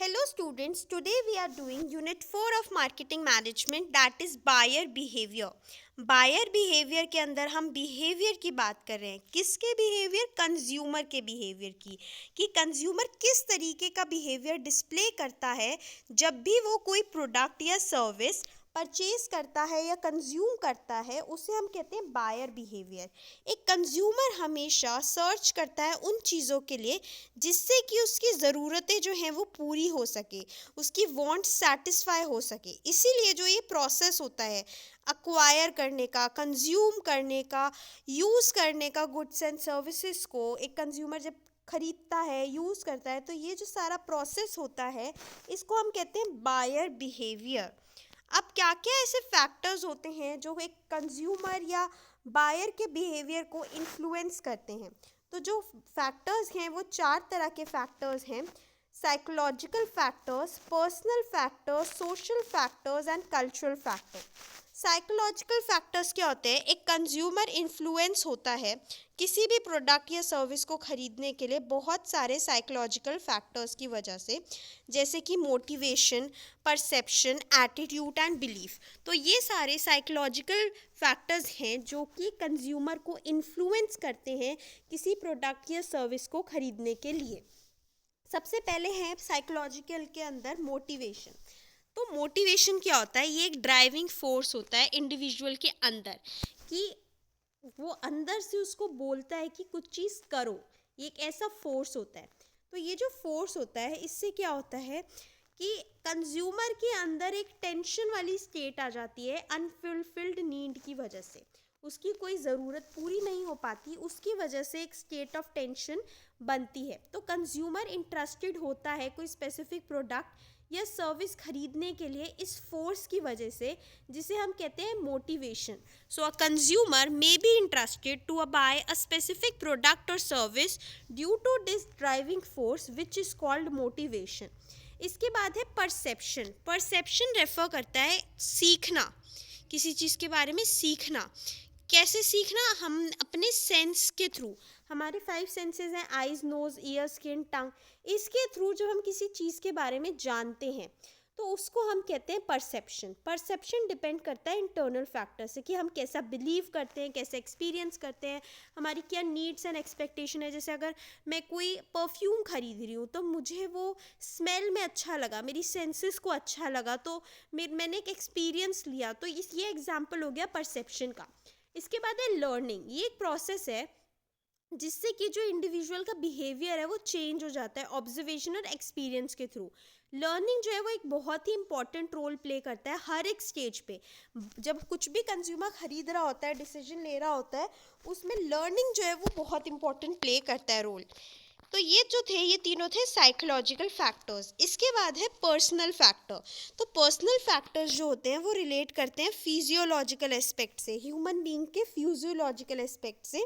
Hello students, today we are doing unit 4 of marketing management, that is buyer behavior. Buyer behavior के अंदर हम behavior की बात कर रहे हैं. किसके behavior? कंज्यूमर के behavior की, कि कंज्यूमर किस तरीके का behavior डिस्प्ले करता है जब भी वो कोई प्रोडक्ट या सर्विस परचेज करता है या कंज्यूम करता है, उसे हम कहते हैं बायर बिहेवियर. एक कंज्यूमर हमेशा सर्च करता है उन चीज़ों के लिए जिससे कि उसकी ज़रूरतें जो हैं वो पूरी हो सके, उसकी वांट्स सेटिस्फाई हो सके. इसीलिए जो ये प्रोसेस होता है अक्वायर करने का, कंज्यूम करने का, यूज़ करने का गुड्स एंड सर्विसेज को, एक कंज्यूमर जब खरीदता है, यूज़ करता है, तो ये जो सारा प्रोसेस होता है इसको हम कहते हैं बायर बिहेवियर. अब क्या क्या ऐसे फैक्टर्स होते हैं जो एक कंज्यूमर या बायर के बिहेवियर को इन्फ्लुएंस करते हैं? तो जो फैक्टर्स हैं वो 4 तरह के फैक्टर्स हैं: psychological factors, personal factors, social factors and cultural factor. Psychological factors क्या होते हैं? एक कंज्यूमर इन्फ्लुएंस होता है किसी भी प्रोडक्ट या सर्विस को खरीदने के लिए बहुत सारे साइकोलॉजिकल फैक्टर्स की वजह से, जैसे कि motivation, perception, attitude and belief. तो ये सारे साइकोलॉजिकल फैक्टर्स हैं जो कि कंज्यूमर को इन्फ्लुएंस करते हैं किसी प्रोडक्ट या सर्विस को खरीदने के लिए. सबसे पहले है साइकोलॉजिकल के अंदर मोटिवेशन. तो मोटिवेशन क्या होता है? ये एक ड्राइविंग फोर्स होता है इंडिविजुअल के अंदर, कि वो अंदर से उसको बोलता है कि कुछ चीज़ करो. ये एक ऐसा फोर्स होता है. तो ये जो फोर्स होता है इससे क्या होता है कि कंज्यूमर के अंदर एक टेंशन वाली स्टेट आ जाती है अनफुलफिल्ड नीड की वजह से. उसकी कोई ज़रूरत पूरी नहीं हो पाती, उसकी वजह से एक स्टेट ऑफ टेंशन बनती है. तो कंज्यूमर इंटरेस्टेड होता है कोई स्पेसिफिक प्रोडक्ट या सर्विस खरीदने के लिए इस फोर्स की वजह से, जिसे हम कहते हैं motivation. So a consumer may be interested to buy a specific product or service due to this driving force which is called motivation. इसके बाद है परसेप्शन. परसेप्शन रेफर करता है सीखना, किसी चीज़ के बारे में सीखना. कैसे सीखना? हम अपने सेंस के थ्रू, हमारे 5 सेंसेस हैं, आइज़, नोज़, ईयर, स्किन, टंग. इसके थ्रू जब हम किसी चीज़ के बारे में जानते हैं तो उसको हम कहते हैं परसेप्शन. परसेप्शन डिपेंड करता है इंटरनल फैक्टर से, कि हम कैसा बिलीव करते हैं, कैसे एक्सपीरियंस करते हैं, हमारी क्या नीड्स एंड एक्सपेक्टेशन है. जैसे अगर मैं कोई परफ्यूम खरीद रही हूँ तो मुझे वो स्मेल में अच्छा लगा, मेरी सेंसेस को अच्छा लगा, तो मैंने एक एक्सपीरियंस लिया. तो ये एग्जाम्पल हो गया परसेप्शन का. इसके बाद है लर्निंग. ये एक प्रोसेस है जिससे कि जो इंडिविजुअल का बिहेवियर है वो चेंज हो जाता है ऑब्जर्वेशन और एक्सपीरियंस के थ्रू. लर्निंग जो है वो एक बहुत ही इंपॉर्टेंट रोल प्ले करता है हर एक स्टेज पे. जब कुछ भी कंज्यूमर खरीद रहा होता है, डिसीजन ले रहा होता है, उसमें लर्निंग जो है वो बहुत इंपॉर्टेंट प्ले करता है रोल. तो ये जो थे, ये तीनों थे साइकोलॉजिकल फैक्टर्स. इसके बाद है पर्सनल फैक्टर. तो पर्सनल फैक्टर्स जो होते हैं वो रिलेट करते हैं फिजियोलॉजिकल एस्पेक्ट से, ह्यूमन बीइंग के फिजियोलॉजिकल एस्पेक्ट से.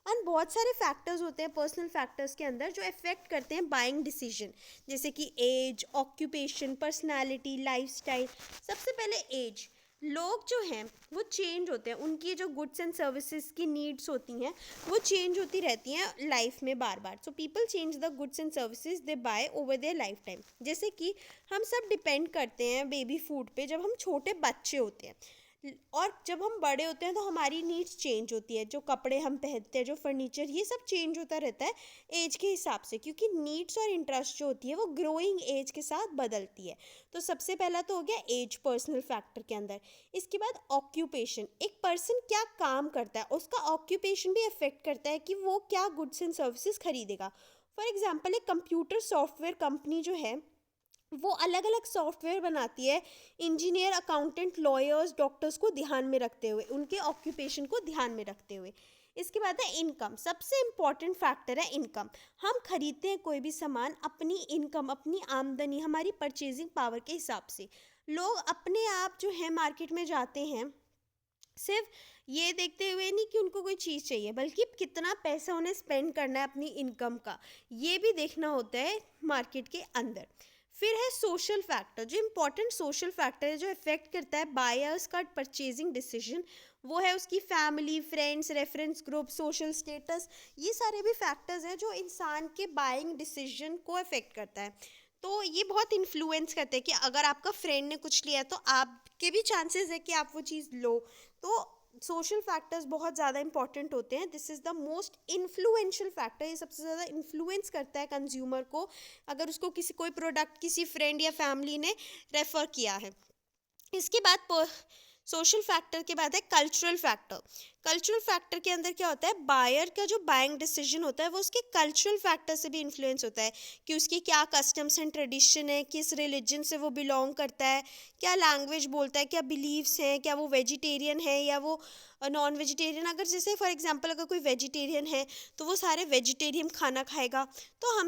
और बहुत सारे फैक्टर्स होते हैं पर्सनल फैक्टर्स के अंदर जो इफेक्ट करते हैं बाइंग डिसीजन, जैसे कि एज, ऑक्यूपेशन, पर्सनालिटी, लाइफस्टाइल. सबसे पहले एज. लोग जो हैं वो चेंज होते हैं, उनकी जो गुड्स एंड सर्विसेज की नीड्स होती हैं वो चेंज होती रहती हैं लाइफ में बार बार. So people change the goods and services they buy over their lifetime. जैसे कि हम सब डिपेंड करते हैं बेबी फूड पे जब हम छोटे बच्चे होते हैं, और जब हम बड़े होते हैं तो हमारी नीड्स चेंज होती है. जो कपड़े हम पहनते हैं, जो फर्नीचर, ये सब चेंज होता रहता है एज के हिसाब से, क्योंकि नीड्स और इंटरेस्ट जो होती है वो ग्रोइंग एज के साथ बदलती है. तो सबसे पहला तो हो गया एज पर्सनल फैक्टर के अंदर. इसके बाद ऑक्यूपेशन. एक पर्सन क्या काम करता है, उसका ऑक्यूपेशन भी अफेक्ट करता है कि वो क्या गुड्स एंड सर्विसेज खरीदेगा. फॉर एग्जाम्पल, एक कंप्यूटर सॉफ्टवेयर कंपनी जो है वो अलग अलग सॉफ्टवेयर बनाती है इंजीनियर, अकाउंटेंट, लॉयर्स, डॉक्टर्स को ध्यान में रखते हुए, उनके ऑक्यूपेशन को ध्यान में रखते हुए. इसके बाद है इनकम. सबसे इम्पॉर्टेंट फैक्टर है इनकम. हम खरीदते हैं कोई भी सामान अपनी इनकम, अपनी आमदनी, हमारी परचेजिंग पावर के हिसाब से. लोग अपने आप जो है मार्केट में जाते हैं सिर्फ ये देखते हुए नहीं कि उनको कोई चीज़ चाहिए, बल्कि कितना पैसा उन्हें स्पेंड करना है अपनी इनकम का, ये भी देखना होता है मार्केट के अंदर. फिर है सोशल फैक्टर. जो इम्पोर्टेंट सोशल फैक्टर है जो इफेक्ट करता है बायर्स का परचेजिंग डिसीजन, वो है उसकी family, friends, reference group, social status. ये सारे भी फैक्टर्स हैं जो इंसान के बाइंग डिसीजन को इफेक्ट करता है. तो ये बहुत इन्फ्लुएंस करते हैं कि अगर आपका फ्रेंड ने कुछ लिया तो आपके भी चांसेस है कि आप वो चीज़ लो। तो सोशल फैक्टर्स बहुत ज़्यादा इंपॉर्टेंट होते हैं। This is the most influential factor, ये सबसे ज़्यादा इन्फ्लुएंस करता है कंज्यूमर को, अगर उसको किसी कोई प्रोडक्ट किसी फ्रेंड या फैमिली ने रेफ़र किया है। इसके बाद सोशल फैक्टर के बाद है कल्चरल फैक्टर। कल्चरल फैक्टर के अंदर क्या होता है, बायर का जो बाइंग डिसीजन होता है वो उसके कल्चरल फैक्टर से भी इन्फ्लुएंस होता है कि उसकी क्या कस्टम्स एंड ट्रेडिशन है, किस रिलीजन से वो बिलोंग करता है, क्या लैंग्वेज बोलता है, क्या बिलीव्स हैं, क्या वो वेजिटेरियन है या वो नॉन वेजिटेरियन। अगर जैसे फॉर एग्जांपल अगर कोई वेजिटेरियन है तो वो सारे वेजिटेरियन खाना खाएगा। तो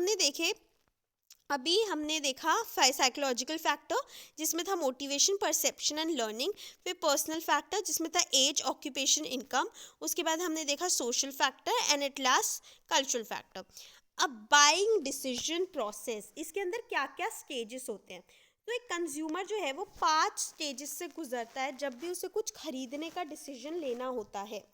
अभी हमने देखा साइकोलॉजिकल फैक्टर जिसमें था मोटिवेशन, परसेप्शन एंड लर्निंग। फिर पर्सनल फैक्टर जिसमें था एज, ऑक्यूपेशन, इनकम। उसके बाद हमने देखा social factor and at last cultural factor. अब बाइंग डिसीजन प्रोसेस, इसके अंदर क्या क्या स्टेजेस होते हैं। तो एक कंज्यूमर जो है वो 5 स्टेजेस से गुजरता है जब भी उसे कुछ खरीदने का डिसीजन लेना होता है।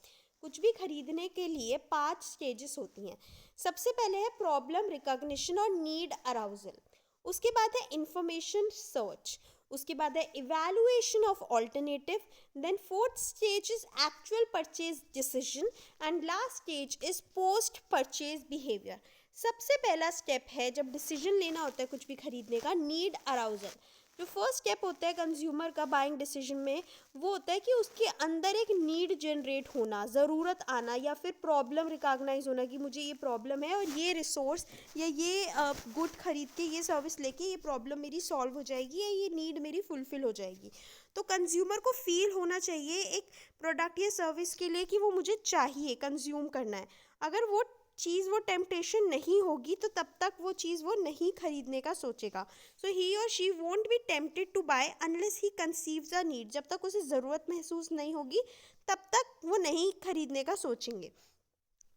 कुछ भी खरीदने के लिए 5 स्टेजेस होती हैं। सबसे पहले है प्रॉब्लम रिकॉग्निशन और नीड अराउजल। उसके बाद है इंफॉर्मेशन सर्च। उसके बाद है evaluation of alternative. Then fourth stage is actual purchase decision and last stage is post purchase behaviour. सबसे पहला स्टेप है जब डिसीजन लेना होता है कुछ भी खरीदने का, नीड अराउजल। जो फर्स्ट स्टेप होता है कंज्यूमर का बाइंग डिसीजन में, वो होता है कि उसके अंदर एक नीड जनरेट होना, ज़रूरत आना या फिर प्रॉब्लम रिकॉग्नाइज होना कि मुझे ये प्रॉब्लम है और ये रिसोर्स या ये गुड खरीद के, ये सर्विस लेके ये प्रॉब्लम मेरी सॉल्व हो जाएगी या ये नीड मेरी फुलफिल हो जाएगी। तो कंज्यूमर को फील होना चाहिए एक प्रोडक्ट या सर्विस के लिए कि वो मुझे चाहिए, कंज्यूम करना है। अगर वो चीज़, वो टेम्पटेशन नहीं होगी तो तब तक वो चीज़ वो नहीं खरीदने का सोचेगा। सो ही और she won't be tempted to buy unless he conceives a need. जब तक उसे ज़रूरत महसूस नहीं होगी तब तक वो नहीं खरीदने का सोचेंगे।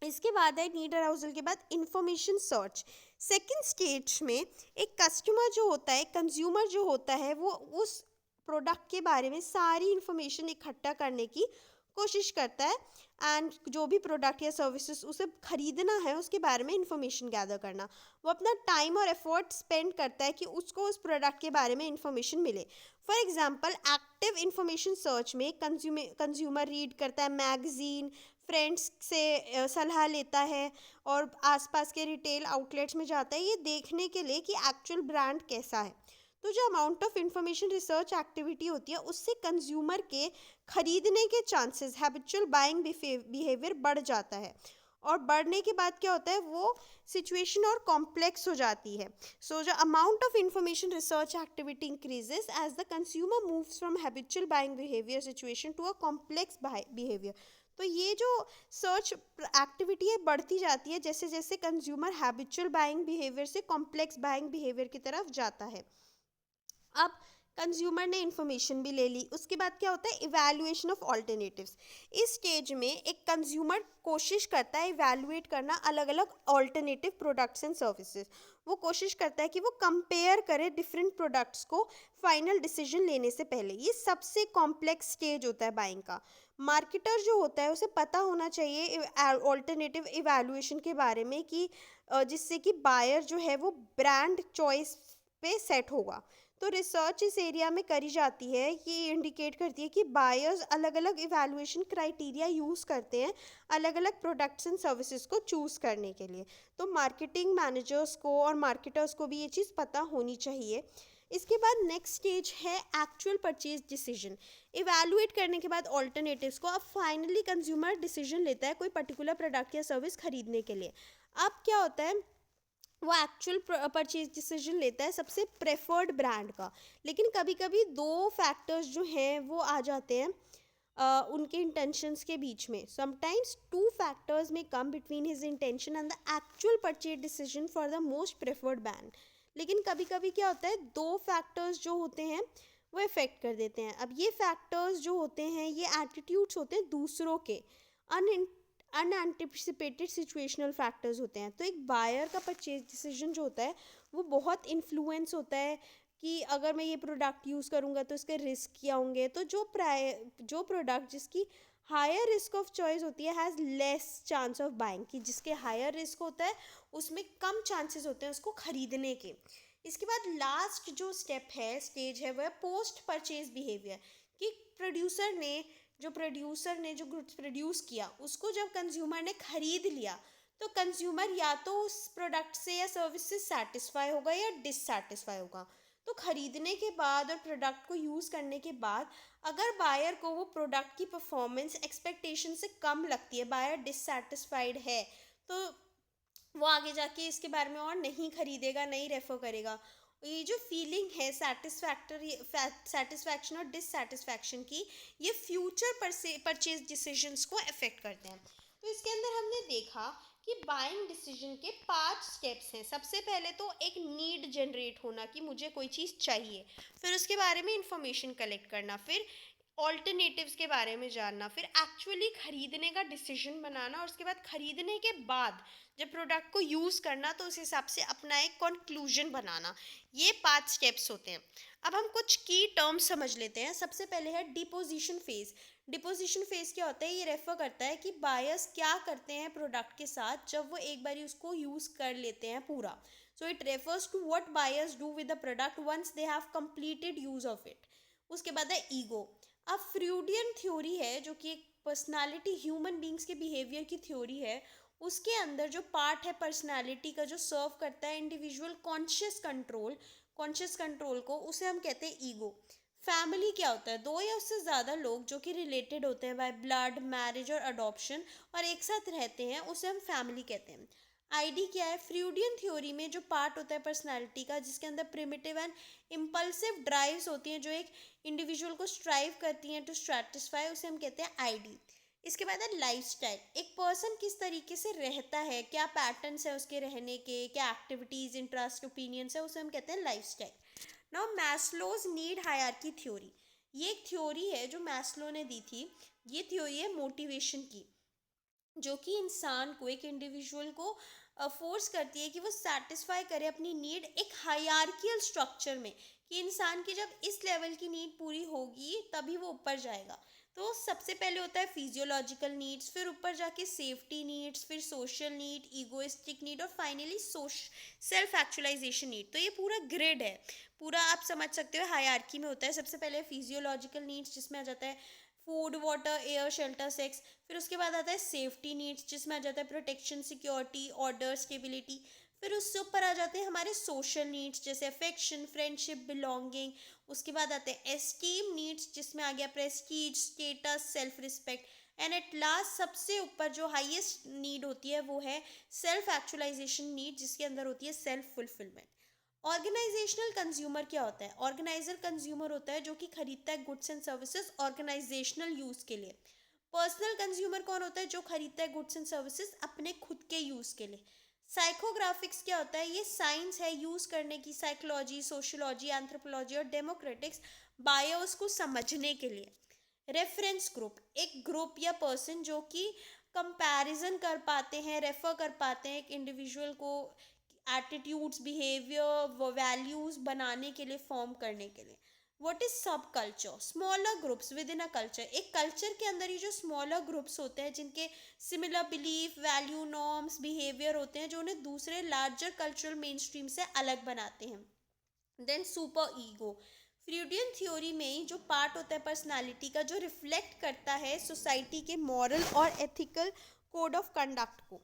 इसके बाद है नीड अराउजल के बाद इंफॉर्मेशन सर्च। सेकंड स्टेज में एक कस्टमर जो होता है, कंज्यूमर जो होता है, वो उस प्रोडक्ट के बारे में सारी इंफॉर्मेशन इकट्ठा करने की कोशिश करता है एंड जो भी प्रोडक्ट या सर्विसेज उसे खरीदना है उसके बारे में इंफॉर्मेशन गैदर करना। वो अपना टाइम और एफर्ट स्पेंड करता है कि उसको उस प्रोडक्ट के बारे में इंफॉर्मेशन मिले। For example active information search में कंज्यूमर रीड करता है मैगजीन, फ्रेंड्स से सलाह लेता है और आसपास के रिटेल आउटलेट्स में जाता है ये देखने के लिए कि एक्चुअल ब्रांड कैसा है। तो जो amount of information research activity होती है उससे कंज्यूमर के खरीदने के चांसेस, हैबिचुअल बाइंग बिहेवियर बढ़ जाता है। और बढ़ने के बाद क्या होता है, वो सिचुएशन और कॉम्प्लेक्स हो जाती है। सो जो amount of information research activity increases as the consumer moves from habitual buying behaviour situation to a complex behaviour. तो ये जो सर्च एक्टिविटी है बढ़ती जाती है जैसे जैसे कंज्यूमर हैबिचुअल बाइंग बिहेवियर से कॉम्प्लेक्स बाइंग बिहेवियर की तरफ जाता है। अब कंज्यूमर ने इंफॉर्मेशन भी ले ली, उसके बाद क्या होता है, इवैल्यूएशन ऑफ ऑल्टरनेटिव्स। इस स्टेज में एक कंज्यूमर कोशिश करता है इवैल्यूएट करना अलग अलग ऑल्टरनेटिव प्रोडक्ट्स एंड सर्विसेज। वो कोशिश करता है कि वो कंपेयर करे डिफरेंट प्रोडक्ट्स को फाइनल डिसीजन लेने से पहले। ये सबसे कॉम्प्लेक्स स्टेज होता है बाइंग का। मार्केटर जो होता है उसे पता होना चाहिए ऑल्टरनेटिव इवैल्यूएशन के बारे में कि जिससे कि बायर जो है वो ब्रांड चॉइस पे सेट होगा। तो रिसर्च इस एरिया में करी जाती है कि इंडिकेट करती है कि बायर्स अलग अलग इवैल्यूएशन क्राइटेरिया यूज़ करते हैं अलग अलग प्रोडक्ट्स एंड सर्विसेज को चूज़ करने के लिए। तो मार्केटिंग मैनेजर्स को और मार्केटर्स को भी ये चीज़ पता होनी चाहिए। इसके बाद नेक्स्ट स्टेज है एक्चुअल परचेज डिसीजन। इवैल्यूएट करने के बाद ऑल्टरनेटिव्स को अब फाइनली कंज्यूमर डिसीजन लेता है कोई पर्टिकुलर प्रोडक्ट या सर्विस खरीदने के लिए। अब क्या होता है, वो एक्चुअल परचेज डिसीजन लेता है सबसे प्रेफर्ड ब्रांड का। लेकिन कभी कभी दो फैक्टर्स जो हैं वो आ जाते हैं उनके इंटेंशंस के बीच में। समटाइम्स टू फैक्टर्स में come between his intention and the actual purchase decision for the most preferred brand. लेकिन कभी कभी क्या होता है, दो फैक्टर्स जो होते हैं वो इफेक्ट कर देते हैं। अब ये फैक्टर्स जो होते हैं ये एटीट्यूड्स होते हैं दूसरों के, अनएंटिसिपेटेड सिचुएशनल फैक्टर्स होते हैं। तो एक बायर का परचेज डिसीजन जो होता है वो बहुत इन्फ्लुएंस होता है कि अगर मैं ये प्रोडक्ट यूज़ करूँगा तो इसके रिस्क क्या होंगे। तो जो प्रोडक्ट जिसकी हायर रिस्क ऑफ चॉइस होती है has less chance of buying, कि जिसके हायर रिस्क होता है उसमें कम चांसेस होते हैं उसको खरीदने के। इसके बाद लास्ट जो स्टेप है, स्टेज है, वह पोस्ट परचेज बिहेवियर, कि प्रोड्यूसर ने जो गुड्स प्रोड्यूस किया उसको जब कंज्यूमर ने खरीद लिया तो कंज्यूमर या तो उस प्रोडक्ट से या सर्विस से सेटिस्फाई होगा या डिससेटिस्फाई होगा। तो खरीदने के बाद और प्रोडक्ट को यूज़ करने के बाद अगर बायर को वो प्रोडक्ट की परफॉर्मेंस एक्सपेक्टेशन से कम लगती है, बायर डिससेटिस्फाइड है, तो वो आगे जाके इसके बारे में और नहीं खरीदेगा, नहीं रेफर करेगा। ये जो फीलिंग है सेटिस्फैक्शन और डिससेटिस्फैक्शन की, ये फ्यूचर परचेज डिसीजंस को अफेक्ट करते हैं। तो इसके अंदर हमने देखा कि बाइंग डिसीजन के 5 स्टेप्स हैं। सबसे पहले तो एक नीड जनरेट होना कि मुझे कोई चीज़ चाहिए, फिर उसके बारे में इंफॉर्मेशन कलेक्ट करना, फिर ऑल्टरनेटिव्स के बारे में जानना, फिर एक्चुअली खरीदने का डिसीजन बनाना, और उसके बाद खरीदने के बाद जब प्रोडक्ट को यूज़ करना तो उस हिसाब से अपना एक कंक्लूजन बनाना। ये 5 स्टेप्स होते हैं। अब हम कुछ की टर्म्स समझ लेते हैं। सबसे पहले है डिपोजिशन फेज। डिपोजिशन फेज क्या होता है? ये रेफर करता है कि बायर्स क्या करते हैं प्रोडक्ट के साथ जब वो एक बार उसको यूज़ कर लेते हैं पूरा। So it refers to what buyers do with the product once they have completed use of it. उसके बाद है ईगो। अब फ्रूडियन थ्योरी है जो कि एक पर्सनालिटी, ह्यूमन बींग्स के बिहेवियर की थ्योरी है। उसके अंदर जो पार्ट है पर्सनालिटी का जो सर्व करता है इंडिविजुअल कॉन्शियस कंट्रोल को, उसे हम कहते हैं ईगो। फैमिली क्या होता है? 2 या उससे ज़्यादा लोग जो कि रिलेटेड होते हैं बाय ब्लड, मैरिज और अडॉप्शन और एक साथ रहते हैं, उसे हम फैमिली कहते हैं। आईडी क्या है? फ्रूडियन थ्योरी में जो पार्ट होता है पर्सनालिटी का जिसके अंदर प्रिमिटिव एंड इम्पल्सिव ड्राइव्स होती हैं, जो एक इंडिविजुअल को स्ट्राइव करती हैं टू स्ट्रैटिस्फाई, उसे हम कहते हैं आईडी। इसके बाद है लाइफस्टाइल। एक पर्सन किस तरीके से रहता है, क्या पैटर्न्स है उसके रहने के, क्या एक्टिविटीज, इंटरेस्ट, ओपिनियंस है, उसे हम कहते हैं lifestyle. Now Maslow's need hierarchy theory. ये एक थ्योरी है जो मैस्लो ने दी थी। ये थ्योरी है मोटिवेशन की, जो कि इंसान को, एक इंडिविजुअल को फोर्स करती है कि वो सेटिस्फाई करे अपनी नीड एक हायरार्कियल स्ट्रक्चर में, कि इंसान की जब इस लेवल की नीड पूरी होगी तभी वो ऊपर जाएगा। तो सबसे पहले होता है फिजियोलॉजिकल नीड्स, फिर ऊपर जाके सेफ्टी नीड्स, फिर सोशल नीड, ईगोइस्टिक नीड और फाइनली सेल्फ एक्चुअलाइजेशन नीड। तो ये पूरा ग्रिड है, पूरा आप समझ सकते हो हायरार्की में होता है। सबसे पहले फिजियोलॉजिकल नीड्स जिसमें आ जाता है food, water, air, shelter, sex. फिर उसके बाद आता है सेफ्टी नीड्स जिसमें आ जाता है प्रोटेक्शन, सिक्योरिटी, ऑर्डर, स्टेबिलिटी। फिर उससे ऊपर आ जाते हैं हमारे सोशल नीड्स जैसे अफेक्शन, फ्रेंडशिप, बिलोंगिंग। उसके बाद आते हैं एस्टीम नीड्स जिसमें आ गया Prestige, status, self respect. And at last सबसे ऊपर जो हाईएस्ट नीड होती है वो है सेल्फ एक्चुअलाइजेशन नीड, जिसके अंदर होती है सेल्फ फुलफिलमेंट। ऑर्गेनाइजेशनल कंज्यूमर क्या होता है? ऑर्गेनाइजर कंज्यूमर होता है जो कि खरीदता है goods and services organisational use के लिए। पर्सनल कंज्यूमर कौन होता है? जो खरीदता है गुड्स एंड सर्विसेज अपने खुद के यूज के लिए। साइकोग्राफिक्स क्या होता है? ये साइंस है यूज करने की, साइकोलॉजी, सोशियोलॉजी, एंथ्रोपोलॉजी और डेमोक्रेटिक्स बायोस को समझने के लिए। रेफरेंस ग्रुप, एक ग्रुप या पर्सन जो कि कंपैरिजन कर पाते हैं, रेफर कर पाते हैं एक इंडिविजुअल को एटीट्यूड्स, बिहेवियर, वैल्यूज बनाने के लिए, फॉर्म करने के लिए। व्हाट इज सब culture? Smaller groups with in a culture. एक कल्चर के अंदर ही जो स्मॉलर ग्रुप्स होते हैं जिनके similar belief, value, norms, behaviour होते हैं, जो उन्हें दूसरे लार्जर कल्चरल मेन स्ट्रीम से अलग बनाते हैं। Then super ego. Freudian theory में ही जो पार्ट होता है पर्सनालिटी का जो रिफ्लेक्ट करता है सोसाइटी के मॉरल और एथिकल कोड ऑफ कंडक्ट को।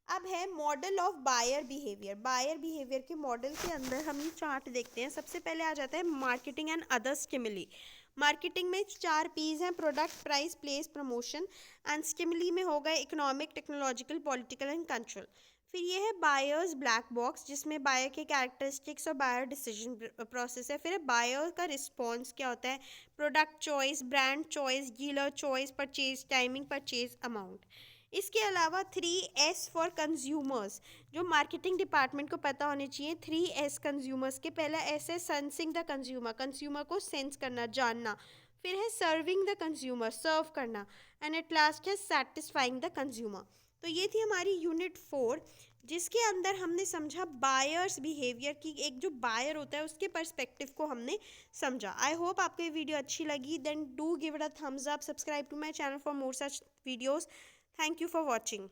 अब है model of buyer behaviour. Buyer behaviour के मॉडल के अंदर हम ये चार्ट देखते हैं। सबसे पहले आ जाता है marketing and other stimuli. Marketing में 4 पीज हैं: product, price, place, promotion. And stimuli में होगा economic, technological, political and control. फिर ये है बायर्स ब्लैक बॉक्स जिसमें बायर के कैरेक्टरिस्टिक्स और बायर डिसीजन प्रोसेस है। फिर है बायर का रिस्पॉन्स क्या होता है: product choice, brand choice, dealer choice, purchase timing, purchase amount. इसके अलावा 3S फॉर कंज्यूमर्स जो मार्केटिंग डिपार्टमेंट को पता होने चाहिए। 3S कंज्यूमर्स के पहला S है सेंसिंग द कंज्यूमर, कंज्यूमर को सेंस करना, जानना। फिर है सर्विंग द कंज्यूमर, सर्व करना। एंड एट लास्ट है सेटिस्फाइंग द कंज्यूमर। तो ये थी हमारी यूनिट 4 जिसके अंदर हमने समझा बायर्स बिहेवियर की। एक जो बायर होता है उसके पर्सपेक्टिव को हमने समझा। आई होप आपको ये वीडियो अच्छी लगी। Then do give it a thumbs up, subscribe to my channel for more such videos. Thank you for watching.